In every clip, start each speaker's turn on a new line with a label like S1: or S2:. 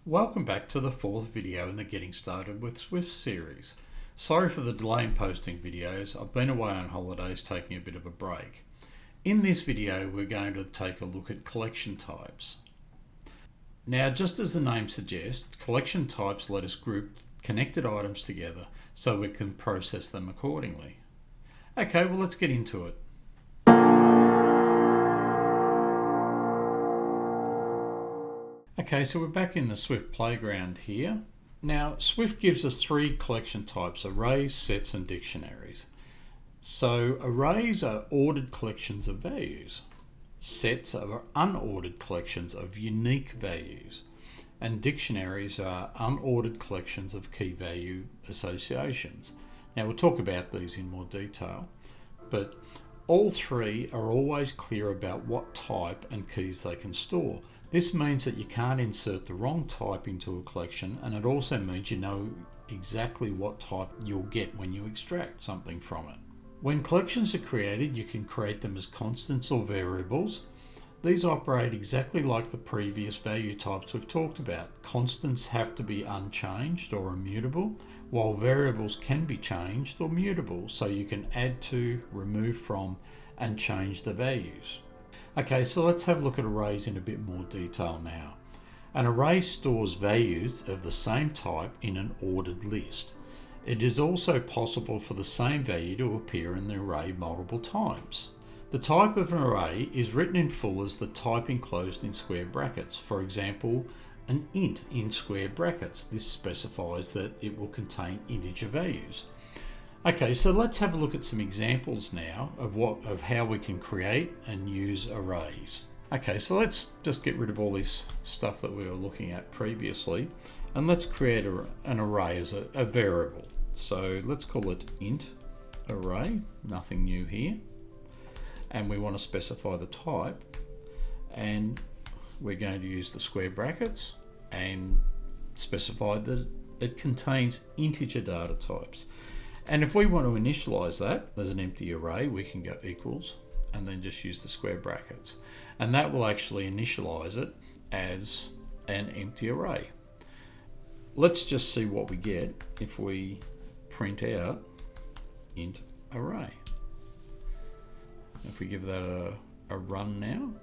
S1: Welcome back to the fourth video in the Getting Started with Swift series. Sorry for the delay in posting videos. I've been away on holidays taking a bit of a break. In this video we're going to take a look at collection types. Now, just as the name suggests, collection types let us group connected items together so we can process them accordingly. Okay, well, let's get into it. Okay, so we're back in the Swift playground here. Now, Swift gives us three collection types: arrays, sets, and dictionaries. So arrays are ordered collections of values. Sets are unordered collections of unique values. And dictionaries are unordered collections of key value associations. Now, we'll talk about these in more detail, but all three are always clear about what type and keys they can store. This means that you can't insert the wrong type into a collection, and it also means you know exactly what type you'll get when you extract something from it. When collections are created, you can create them as constants or variables. These operate exactly like the previous value types we've talked about. Constants have to be unchanged or immutable, while variables can be changed or mutable, so you can add to, remove from, and change the values. Okay, so let's have a look at arrays in a bit more detail now. An array stores values of the same type in an ordered list. It is also possible for the same value to appear in the array multiple times. The type of an array is written in full as the type enclosed in square brackets. For example, an int in square brackets. This specifies that it will contain integer values. Okay, so let's have a look at some examples now of how we can create and use arrays. Okay, so let's just get rid of all this stuff that we were looking at previously, and let's create an array as a variable. So let's call it int array, nothing new here. And we want to specify the type, and we're going to use the square brackets and specify that it contains integer data types. And if we want to initialize that as an empty array, we can go equals and then just use the square brackets. And that will actually initialize it as an empty array. Let's just see what we get if we print out int array. If we give that a run now,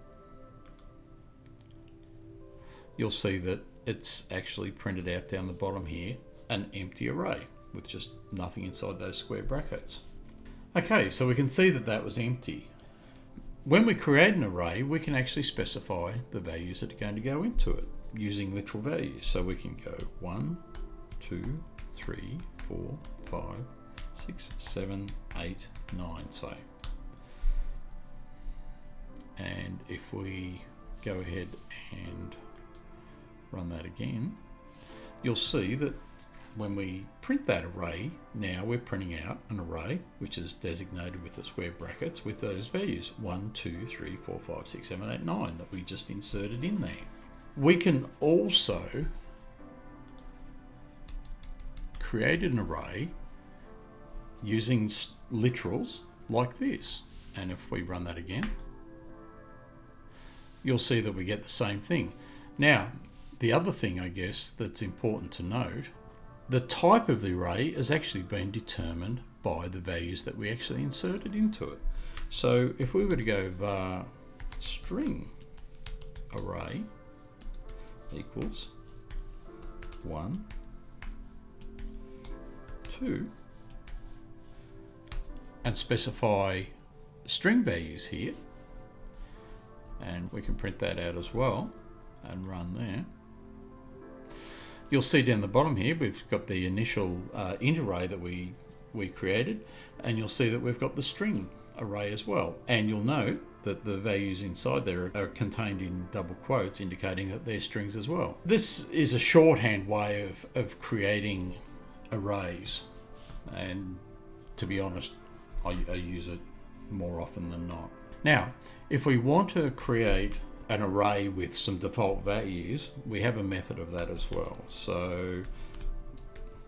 S1: you'll see that it's actually printed out down the bottom here, an empty array with just nothing inside those square brackets. Okay, so we can see that that was empty. When we create an array, we can actually specify the values that are going to go into it using literal values. So we can go 1, 2, 3, 4, 5, 6, 7, 8, 9, say. And if we go ahead and run that again, you'll see that when we print that array, now we're printing out an array which is designated with the square brackets with those values 1, 2, 3, 4, 5, 6, 7, 8, 9 that we just inserted in there. We can also create an array using literals like this. And if we run that again, you'll see that we get the same thing. Now, the other thing, I guess, that's important to note, the type of the array has actually been determined by the values that we actually inserted into it. So if we were to go var string array equals 1, 2, and specify string values here, and we can print that out as well and run there. You'll see down the bottom here we've got the initial int array that we created, and you'll see that we've got the string array as well. And you'll note that the values inside there are contained in double quotes, indicating that they're strings as well. This is a shorthand way of creating arrays, and to be honest, I use it more often than not. Now, if we want to create an array with some default values, we have a method of that as well. So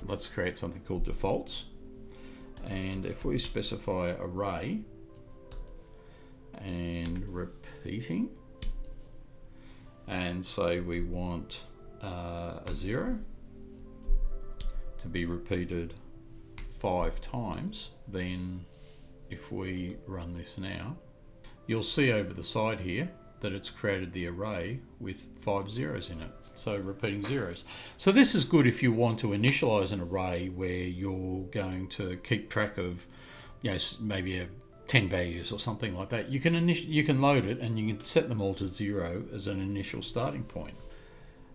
S1: let's create something called defaults, and if we specify array and repeating, and say we want a a 0 to be repeated 5 times, then if we run this now, you'll see over the side here that it's created the array with 5 zeros in it, so repeating zeros. So this is good if you want to initialize an array where you're going to keep track of, you know, maybe 10 values or something like that. You can load it and you can set them all to 0 as an initial starting point.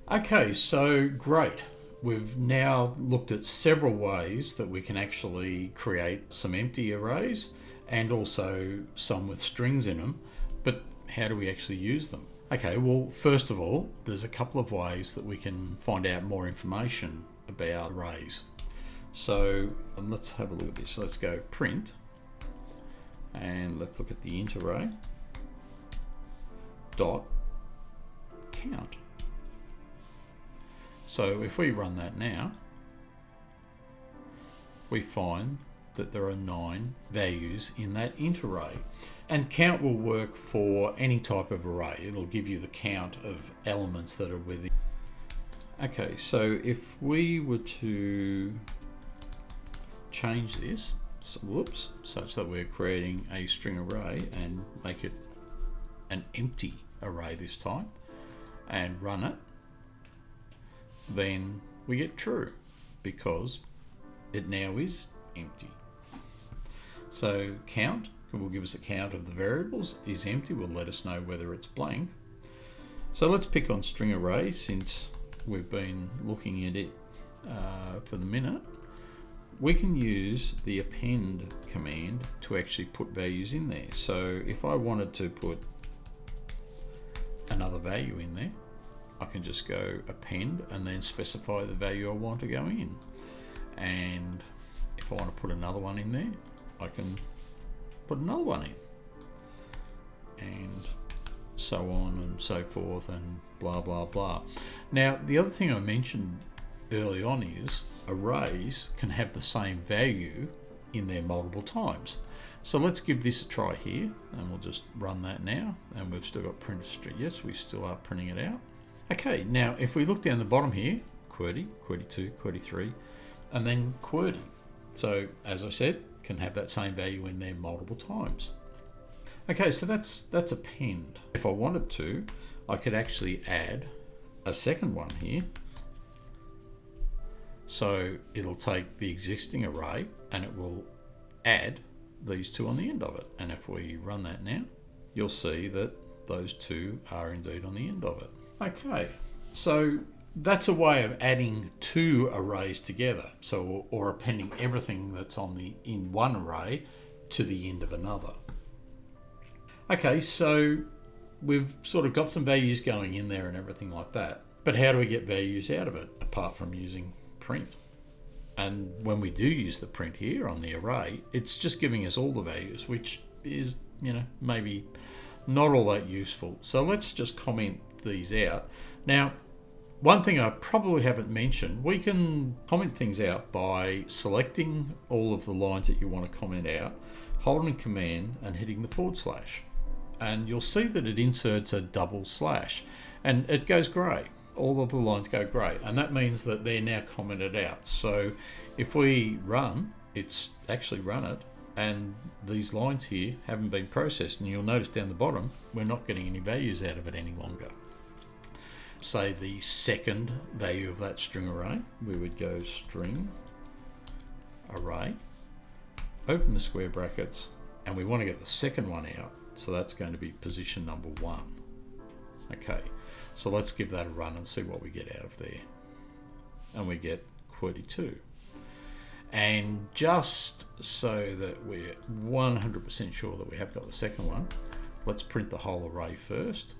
S1: Okay, so great. We've now looked at several ways that we can actually create some empty arrays and also some with strings in them, but how do we actually use them? Okay, well, first of all, there's a couple of ways that we can find out more information about arrays. So let's have a look at this. So let's go print, and let's look at the int array dot count. So if we run that now, we find that there are 9 values in that int array. And count will work for any type of array. It'll give you the count of elements that are within. Okay, so if we were to change this, such that we're creating a string array and make it an empty array this time, and run it, then we get true because it now is empty. So count will give us a count of the variables. Is empty will let us know whether it's blank. So let's pick on string array since we've been looking at it for the minute. We can use the append command to actually put values in there. So if I wanted to put another value in there, I can just go append and then specify the value I want to go in. And if I want to put another one in there, I can put another one in, and so on and so forth, and blah blah blah. Now the other thing I mentioned early on is arrays can have the same value in there multiple times. So let's give this a try here, and we'll just run that now, and we've still got print string. Yes, we still are printing it out. Okay, now if we look down the bottom here, QWERTY, QWERTY2, QWERTY3, and then QWERTY. So as I said, can have that same value in there multiple times. Okay, so that's append. If I wanted to, I could actually add a second one here. So it'll take the existing array and it will add these two on the end of it. And if we run that now, you'll see that those two are indeed on the end of it. Okay, so that's a way of adding two arrays together. So, or appending everything that's in one array to the end of another. Okay, so we've sort of got some values going in there and everything like that. But how do we get values out of it apart from using print? And when we do use the print here on the array, it's just giving us all the values, which is, maybe not all that useful. So let's just comment these out. Now, one thing I probably haven't mentioned, we can comment things out by selecting all of the lines that you want to comment out, holding Command and hitting the /. And you'll see that it inserts a double slash and it goes grey. All of the lines go grey, and that means that they're now commented out. So if we run, it's actually run it, and these lines here haven't been processed, and you'll notice down the bottom we're not getting any values out of it any longer. Say the second value of that string array, we would go string array, open the square brackets, and we want to get the second one out, so that's going to be position number 1. Okay, so let's give that a run and see what we get out of there. And we get QWERTY2. And just so that we're 100% sure that we have got the second one, let's print the whole array first.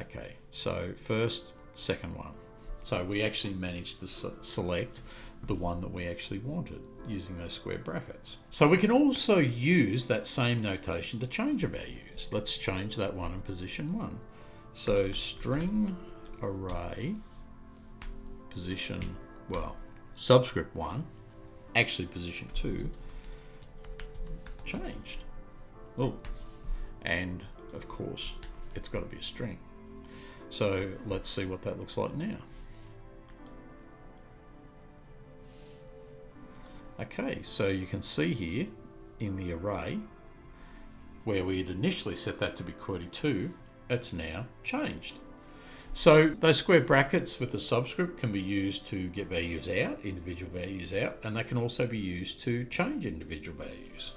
S1: Okay, so first, second one. So we actually managed to select the one that we actually wanted using those square brackets. So we can also use that same notation to change a values. Let's change that one in position 1. So string array position, subscript 1, actually position 2, changed. Oh, and of course it's got to be a string. So let's see what that looks like now. Okay, so you can see here in the array where we had initially set that to be QWERTY2, it's now changed. So those square brackets with the subscript can be used to get values out, individual values out, and they can also be used to change individual values.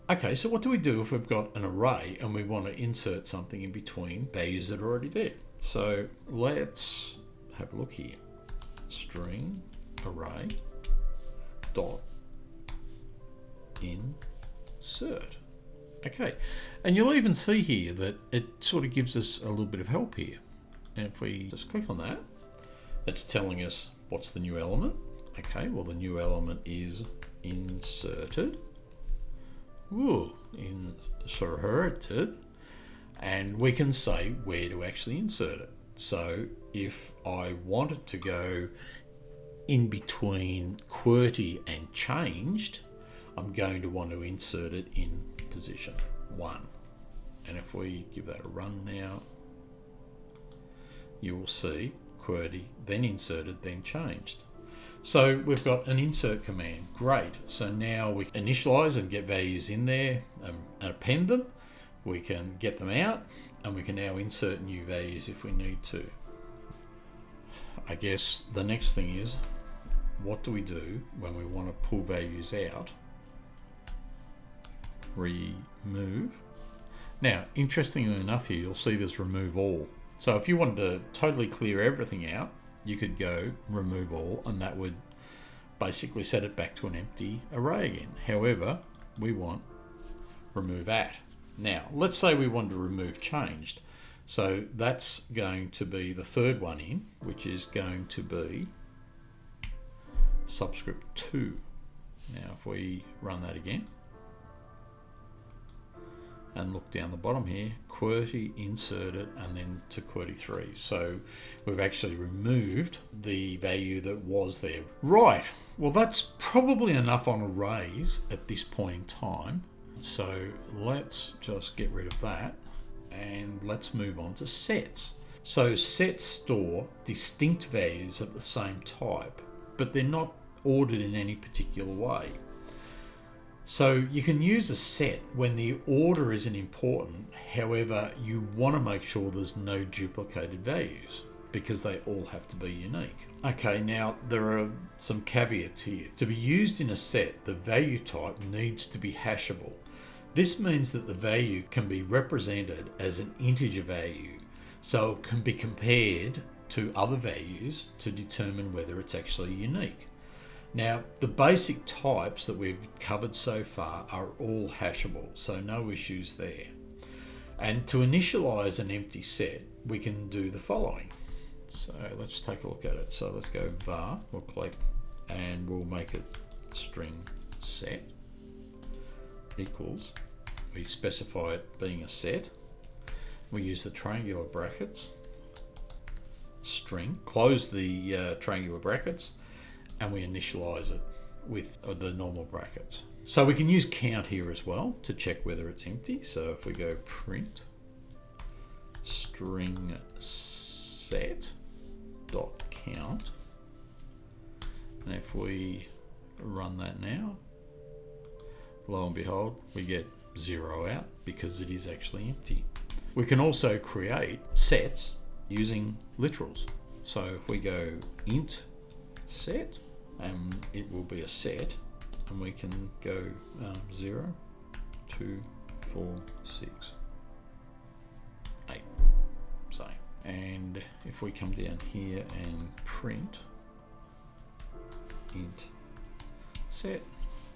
S1: Okay, so what do we do if we've got an array and we want to insert something in between values that are already there? So let's have a look here. String array dot insert. Okay, and you'll even see here that it sort of gives us a little bit of help here. And if we just click on that, it's telling us what's the new element. Okay, well the new element is inserted. Ooh, inserted. And we can say where to actually insert it. So if I wanted to go in between QWERTY and changed, I'm going to want to insert it in position 1. And if we give that a run now, you will see QWERTY, then inserted, then changed. So we've got an insert command. Great. So now we can initialize and get values in there and append them. We can get them out, and we can now insert new values if we need to. I guess the next thing is, what do we do when we want to pull values out? Remove. Now, interestingly enough here, you'll see there's remove all. So if you wanted to totally clear everything out, you could go remove all, and that would basically set it back to an empty array again. However, we want remove at. Now, let's say we wanted to remove changed. So that's going to be the third one in, which is going to be subscript 2. Now, if we run that again, and look down the bottom here, QWERTY inserted and then to QWERTY3. So we've actually removed the value that was there. Right, well that's probably enough on arrays at this point in time. So let's just get rid of that and let's move on to sets. So sets store distinct values of the same type, but they're not ordered in any particular way. So you can use a set when the order isn't important, however, you want to make sure there's no duplicated values because they all have to be unique. Okay, now there are some caveats here. To be used in a set, the value type needs to be hashable. This means that the value can be represented as an integer value, so it can be compared to other values to determine whether it's actually unique. Now, the basic types that we've covered so far are all hashable, so no issues there. And to initialize an empty set, we can do the following. So let's take a look at it. So let's go var, we'll click, and we'll make it string set equals, we specify it being a set. We use the triangular brackets, string, close the triangular brackets, and we initialize it with the normal brackets. So we can use count here as well to check whether it's empty. So if we go print string set dot count, and if we run that now, lo and behold, we get 0 out because it is actually empty. We can also create sets using literals. So if we go int set, and it will be a set, and we can go 0, 2, 4, 6, 8, say. And if we come down here and print int set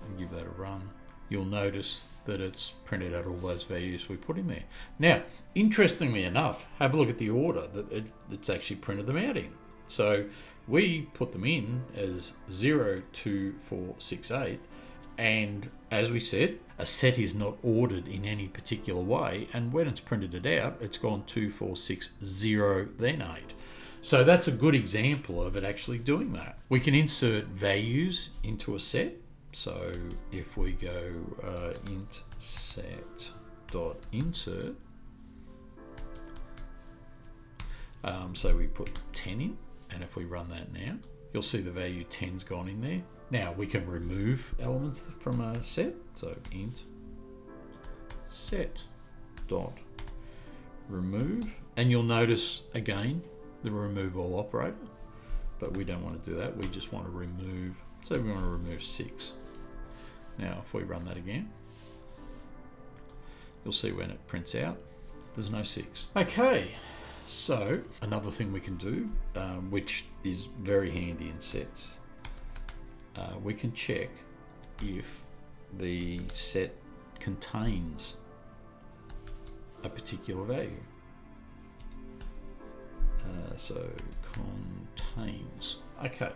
S1: and give that a run, you'll notice that it's printed out all those values we put in there. Now, interestingly enough, have a look at the order that it's actually printed them out in. So we put them in as 0, 2, 4, 6, 8, and as we said, a set is not ordered in any particular way, and when it's printed it out, it's gone 2, 4, 6, 0, then 8. So that's a good example of it actually doing that. We can insert values into a set. So if we go int set dot insert, So we put 10 in, and if we run that now, you'll see the value 10's gone in there. Now we can remove elements from a set. So int set dot remove, and you'll notice again the remove all operator, but we don't want to do that. We just want to remove, so we want to remove 6. Now if we run that again, you'll see when it prints out, there's no 6. Okay, so another thing we can do, which is very handy in sets, we can check if the set contains a particular value. So contains. Okay,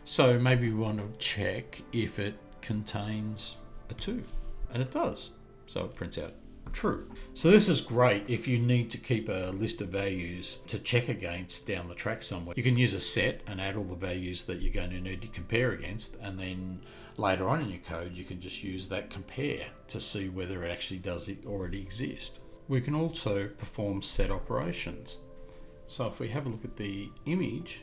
S1: so maybe we want to check if it contains a 2, and it does. So it prints out true. So this is great if you need to keep a list of values to check against down the track somewhere. You can use a set and add all the values that you're going to need to compare against, and then later on in your code you can just use that compare to see whether it actually does already exist. We can also perform set operations. So if we have a look at the image,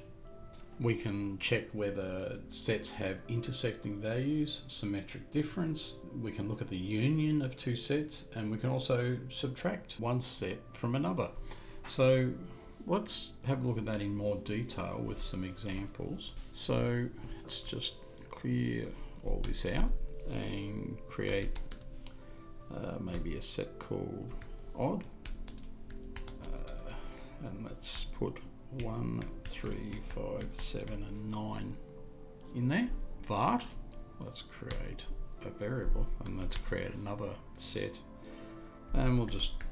S1: we can check whether sets have intersecting values, symmetric difference. We can look at the union of two sets, and we can also subtract one set from another. So let's have a look at that in more detail with some examples. So let's just clear all this out and create maybe a set called odd. And let's put 1, 3, 5, 7, and 9 in there. Vart, let's create a variable, and let's create another set, and we'll just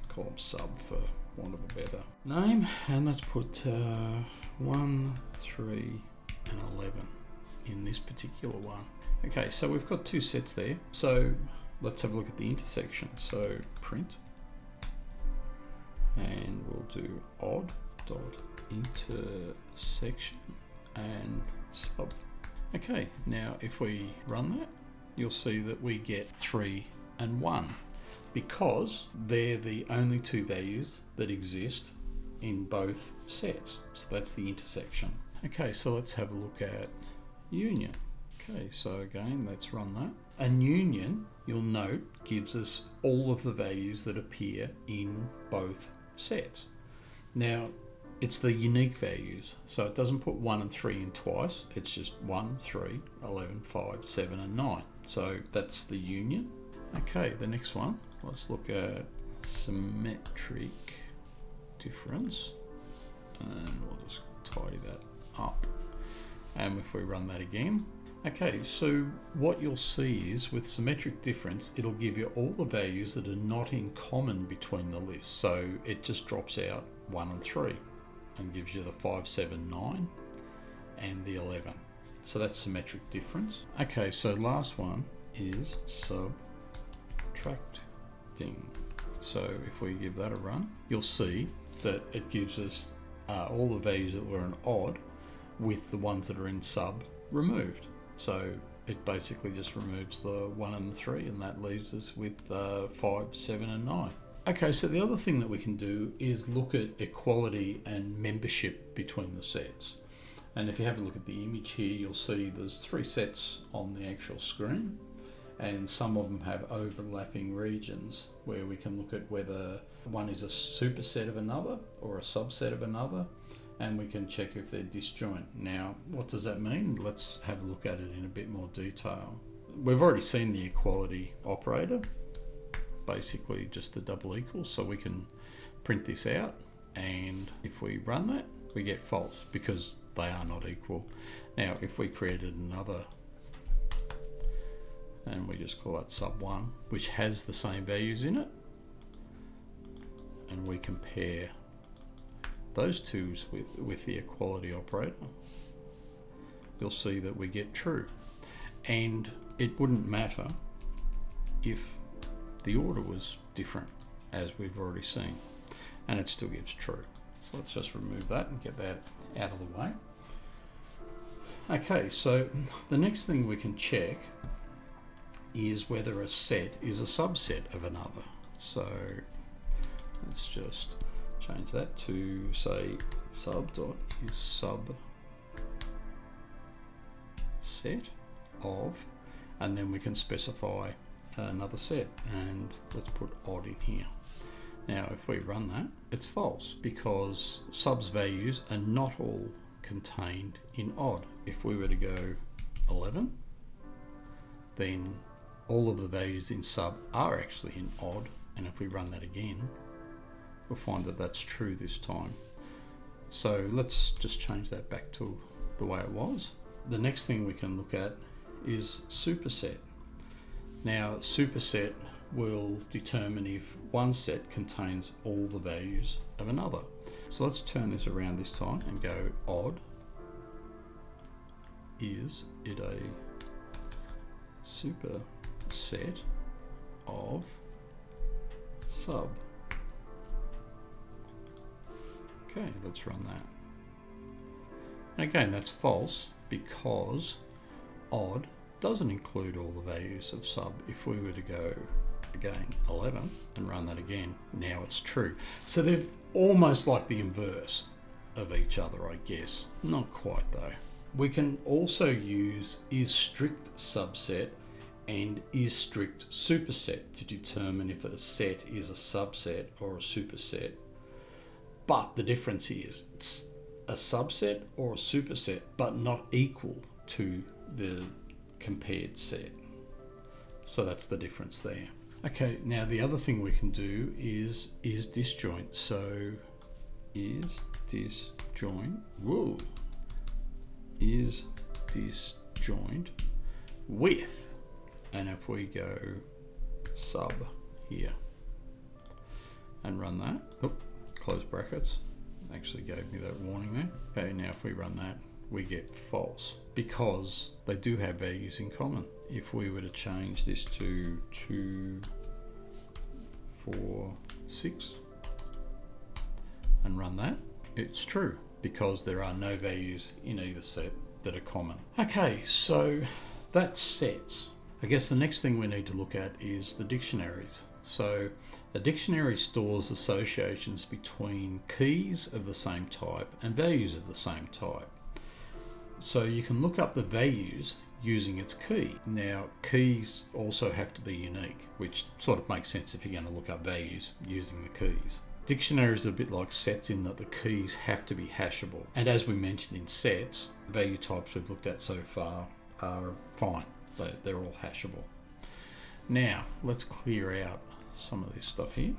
S1: call them sub for want of a better name, and let's put 1, 3, and 11 in this particular one. Okay, so we've got two sets there. So let's have a look at the intersection. So print, and we'll do odd dot intersection and sub. Okay, now if we run that, you'll see that we get 3 and 1 because they're the only two values that exist in both sets. So that's the intersection. Okay, so let's have a look at union. Okay, so again, let's run that. And union, you'll note, gives us all of the values that appear in both sets. Now, it's the unique values, so it doesn't put 1 and 3 in twice. It's just 1, 3, 11, 5, 7, and 9. So that's the union. Okay, the next one, let's look at symmetric difference, and we'll just tidy that up. And if we run that again, okay, so what you'll see is with symmetric difference, it'll give you all the values that are not in common between the lists. So it just drops out 1 and 3 and gives you the 5, 7, 9 and the 11. So that's symmetric difference. Okay, so last one is subtracting. So if we give that a run, you'll see that it gives us all the values that were in odd with the ones that are in sub removed. So it basically just removes the 1 and the 3, and that leaves us with 5, 7, and 9. Okay, so the other thing that we can do is look at equality and membership between the sets. And if you have a look at the image here, you'll see there's 3 sets on the actual screen, and some of them have overlapping regions where we can look at whether one is a superset of another or a subset of another, and we can check if they're disjoint. Now, what does that mean? Let's have a look at it in a bit more detail. We've already seen the equality operator, basically just the double equal, so we can print this out, and if we run that, we get false because they are not equal. Now, if we created another, and we just call that sub1, which has the same values in it, and we compare those twos with the equality operator, you'll see that we get true. And it wouldn't matter if the order was different, as we've already seen, and it still gives true. So let's just remove that and get that out of the way. Okay, so the next thing we can check is whether a set is a subset of another. So let's just change that to say sub dot is subset of, and then we can specify another set, and let's put odd in here. Now if we run that, it's false because sub's values are not all contained in odd. If we were to go 11, then all of the values in sub are actually in odd, and if we run that again, we'll find that that's true this time. So let's just change that back to the way it was. The next thing we can look at is superset. Now superset will determine if one set contains all the values of another. So let's turn this around this time and go odd. Is it a superset of sub? Okay, let's run that. And again, that's false because odd doesn't include all the values of sub. If we were to go again 11 and run that again, now it's true. So they're almost like the inverse of each other, I guess. Not quite though. We can also use is strict subset and is strict superset to determine if a set is a subset or a superset. But the difference is it's a subset or a superset, but not equal to the compared set. So that's the difference there. Okay, now the other thing we can do is disjoint. So is disjoint, whoa, is disjoint with, and if we go sub here and run that, close brackets, actually gave me that warning there. Okay, now if we run that, we get false because they do have values in common. If we were to change this to 2, 4, 6 and run that, it's true because there are no values in either set that are common. Okay, so that's sets. I guess the next thing we need to look at is the dictionaries. So a dictionary stores associations between keys of the same type and values of the same type. So you can look up the values using its key. Now keys also have to be unique, which sort of makes sense if you're going to look up values using the keys. Dictionaries are a bit like sets in that the keys have to be hashable. And as we mentioned in sets, value types we've looked at so far are fine. They're all hashable. Now let's clear out some of this stuff here.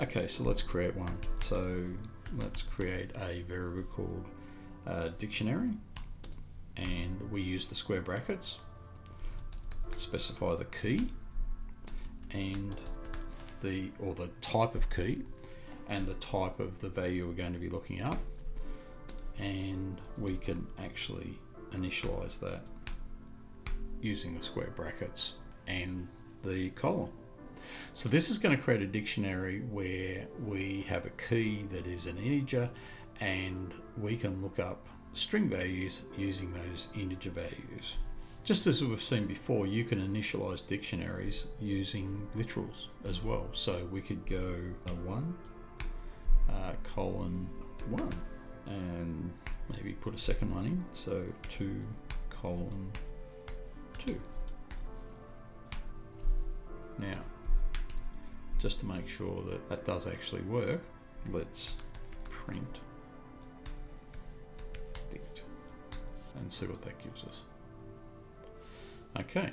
S1: Okay, so let's create one. So let's create a variable called dictionary, and we use the square brackets to specify the key and the type of key and the type of the value we're going to be looking up, and we can actually initialize that using the square brackets and the colon. So this is going to create a dictionary where we have a key that is an integer, and we can look up string values using those integer values. Just as we've seen before, you can initialize dictionaries using literals as well. So we could go 1, colon 1, and maybe put a second one in. So 2, colon 2. Now, just to make sure that that does actually work, let's print dict and see what that gives us. Okay,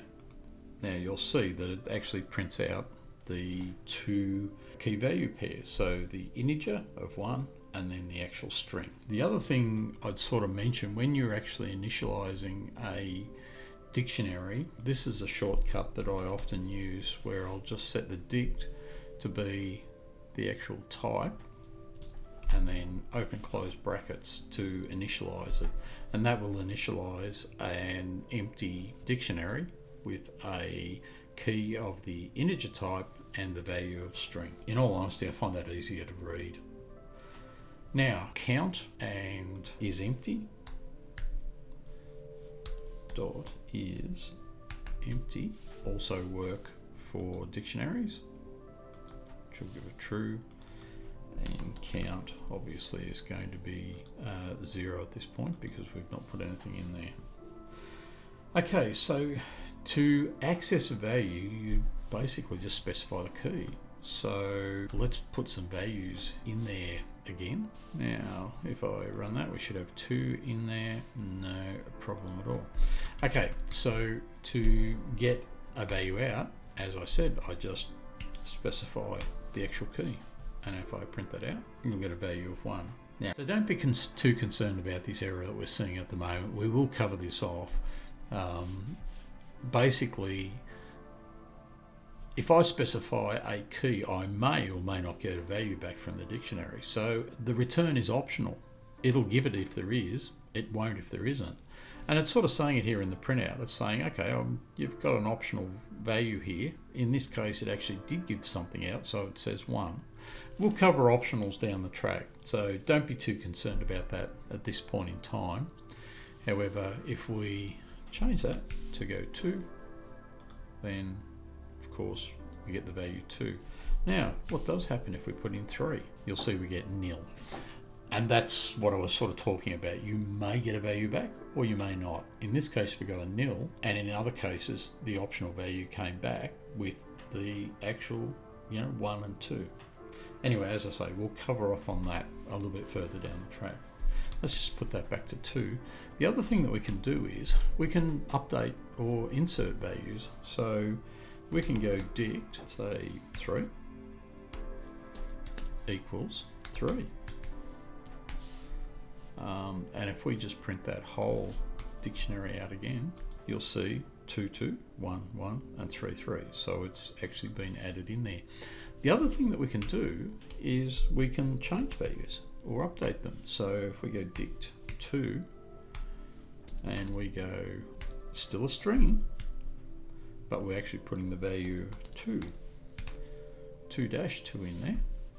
S1: now you'll see that it actually prints out the two key value pairs, so the integer of 1 and then the actual string. The other thing I'd sort of mention, when you're actually initializing a dictionary, this is a shortcut that I often use where I'll just set the dict to be the actual type and then open close brackets to initialize it, and that will initialize an empty dictionary with a key of the integer type and the value of string. In all honesty, I find that easier to read. Now count and is empty dot is empty also work for dictionaries. which will give a true, and count obviously is going to be 0 at this point because we've not put anything in there. Okay, so to access a value, you basically just specify the key. So let's put some values in there again. Now, if I run that, we should have 2 in there, no problem at all. Okay, so to get a value out, as I said, I just specify the actual key. And if I print that out, you'll get a value of 1. Now, so don't be too concerned about this error that we're seeing at the moment. We will cover this off. Basically, if I specify a key, I may or may not get a value back from the dictionary. So the return is optional. It'll give it if there is, it won't if there isn't. And it's sort of saying it here in the printout. It's saying, okay, you've got an optional value here. In this case, it actually did give something out, so it says 1. We'll cover optionals down the track, so don't be too concerned about that at this point in time. However, if we change that to go 2, then of course we get the value 2. Now, what does happen if we put in 3? You'll see we get nil. And that's what I was sort of talking about. You may get a value back or you may not. In this case, we got a nil, and in other cases, the optional value came back with the actual, 1 and 2. Anyway, as I say, we'll cover off on that a little bit further down the track. Let's just put that back to 2. The other thing that we can do is we can update or insert values. So we can go dict, say 3 equals 3. And if we just print that whole dictionary out again, you'll see 2, 2, 1, 1, and 3, 3. So it's actually been added in there. The other thing that we can do is we can change values or update them. So if we go dict 2 and we go still a string, but we're actually putting the value of 2 2-2 in there,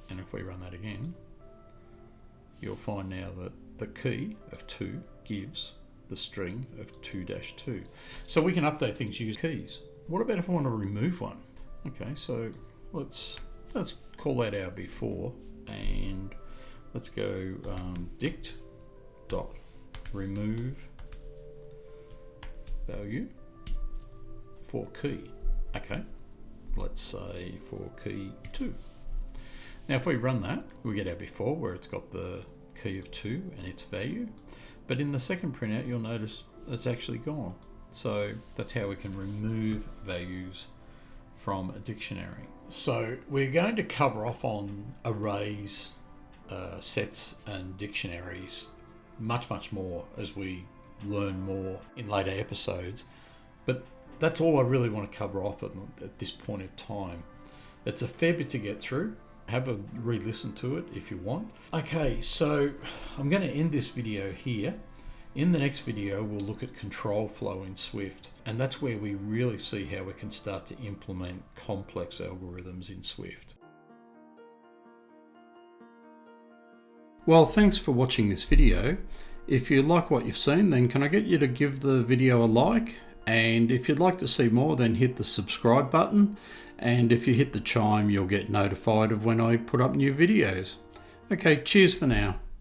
S1: and if we run that again, you'll find now that the key of 2 gives the string of 2-2. So we can update things using keys. What about if I want to remove one? Okay, so let's call that our before, and let's go dict dot remove value for key. Okay, let's say for key 2. Now if we run that, we get our before where it's got the key of 2 and its value, but in the second printout you'll notice it's actually gone. So that's how we can remove values from a dictionary. So we're going to cover off on arrays, sets and dictionaries much more as we learn more in later episodes, but that's all I really want to cover off at this point in time. It's a fair bit to get through. Have a re-listen to it if you want. Okay, so I'm going to end this video here. In the next video, we'll look at control flow in Swift, and that's where we really see how we can start to implement complex algorithms in Swift. Well, thanks for watching this video. If you like what you've seen, then can I get you to give the video a like? And if you'd like to see more, then hit the subscribe button. And if you hit the chime, you'll get notified of when I put up new videos. Okay, cheers for now.